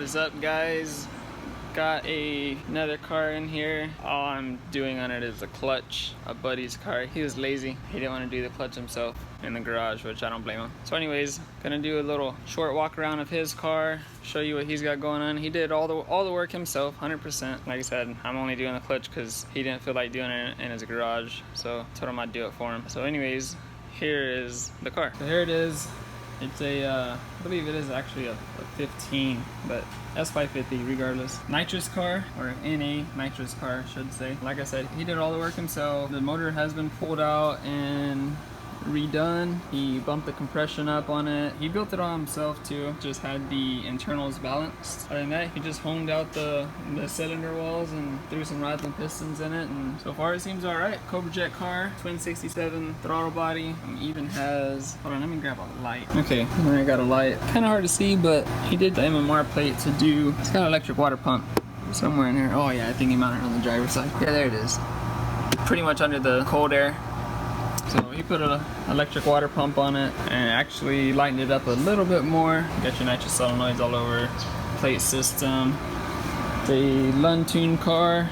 is up, guys? Got another car in here. All I'm doing on it is a clutch. A buddy's car. He was lazy. He didn't want to do the clutch himself in the garage, which I don't blame him. So anyways, gonna do a little short walk around of his car, show you what he's got going on. He did all the work himself, 100%. Like I said, I'm only doing the clutch because he didn't feel like doing it in his garage. So I told him I'd do it for him. So anyways, here is the car. So here it is. It's a, I believe it is actually a 15, but S550 regardless. Nitrous car, or NA nitrous car, I should say. Like I said, he did all the work himself. The motor has been pulled out and redone. He bumped the compression up on it. He built it all himself too. Just had the internals balanced. Other than that, he just honed out the cylinder walls and threw some rods and pistons in it, and so far it seems alright. Cobra Jet car, twin 67 throttle body. Even has, hold on, let me grab a light. Okay, I got a light. Kind of hard to see, but he did the MMR plate to do, it's got an electric water pump somewhere in here. Oh yeah, I think he mounted it on the driver's side. Yeah, there it is. Pretty much under the cold air. So he put an electric water pump on it and actually lightened it up a little bit more. Got your nitrous solenoids all over, plate system. The Lund-tuned car.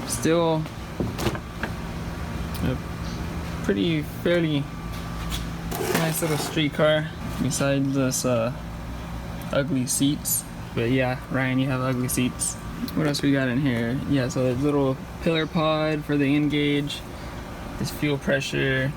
Still a fairly nice little street car besides this ugly seats. But yeah, Ryan, you have ugly seats. What else we got in here? Yeah, so there's a little pillar pod for the N-gauge, this fuel pressure.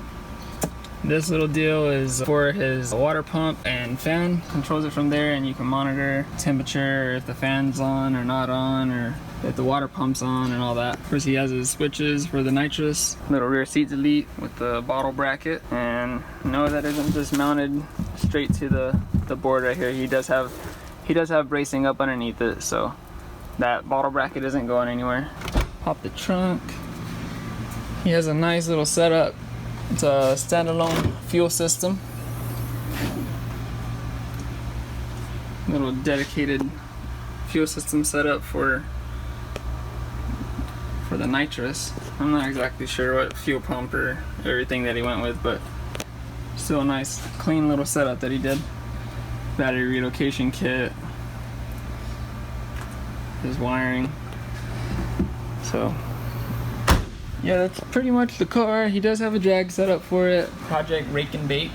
This little deal is for his water pump and fan. Controls it from there, and you can monitor temperature, if the fan's on or not on, or if the water pump's on and all that. Of course, he has his switches for the nitrous. Little rear seat delete with the bottle bracket. And no, that isn't just mounted straight to the board right here. He does have bracing up underneath it, so that bottle bracket isn't going anywhere. Pop the trunk. He has a nice little setup. It's a standalone fuel system. Little dedicated fuel system setup for the nitrous. I'm not exactly sure what fuel pump or everything that he went with, but still a nice clean little setup that he did. Battery relocation kit. His wiring. So yeah, that's pretty much the car. He does have a drag set up for it. Project Rake and Bake.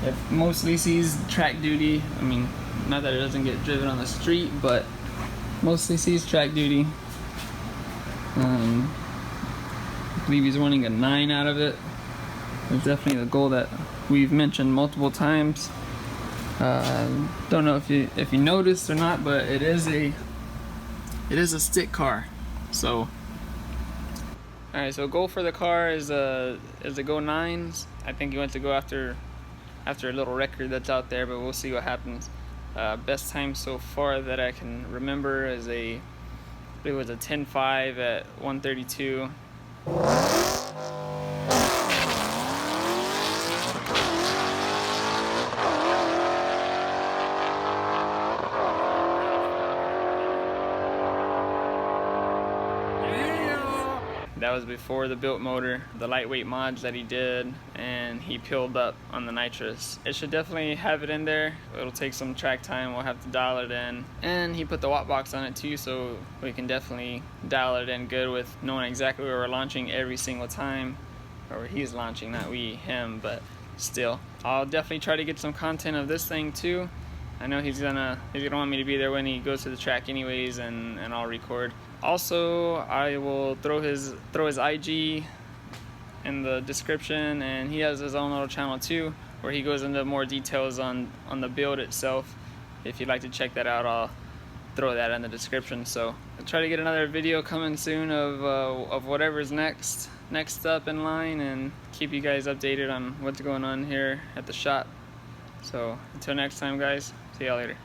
It mostly sees track duty. I mean, not that it doesn't get driven on the street, but mostly sees track duty. I believe he's running a 9 out of it. It's definitely the goal that we've mentioned multiple times. Don't know if you noticed or not, but it is a stick car. So alright, so goal for the car is to go 9s. I think he went to go after a little record that's out there, but we'll see what happens. Best time so far that I can remember is it was a 10.5 at 132. That was before the built motor, the lightweight mods that he did, and he peeled up on the nitrous. It should definitely have it in there. It'll take some track time, we'll have to dial it in. And he put the watt box on it too, so we can definitely dial it in good with knowing exactly where we're launching every single time. Or he's launching, not we, him, but still. I'll definitely try to get some content of this thing too. I know he's gonna want me to be there when he goes to the track anyways, and I'll record. Also, I will throw his IG in the description, and he has his own little channel too, where he goes into more details on the build itself. If you'd like to check that out, I'll throw that in the description. So I'll try to get another video coming soon of whatever's next up in line, and keep you guys updated on what's going on here at the shop. So until next time, guys, see y'all later.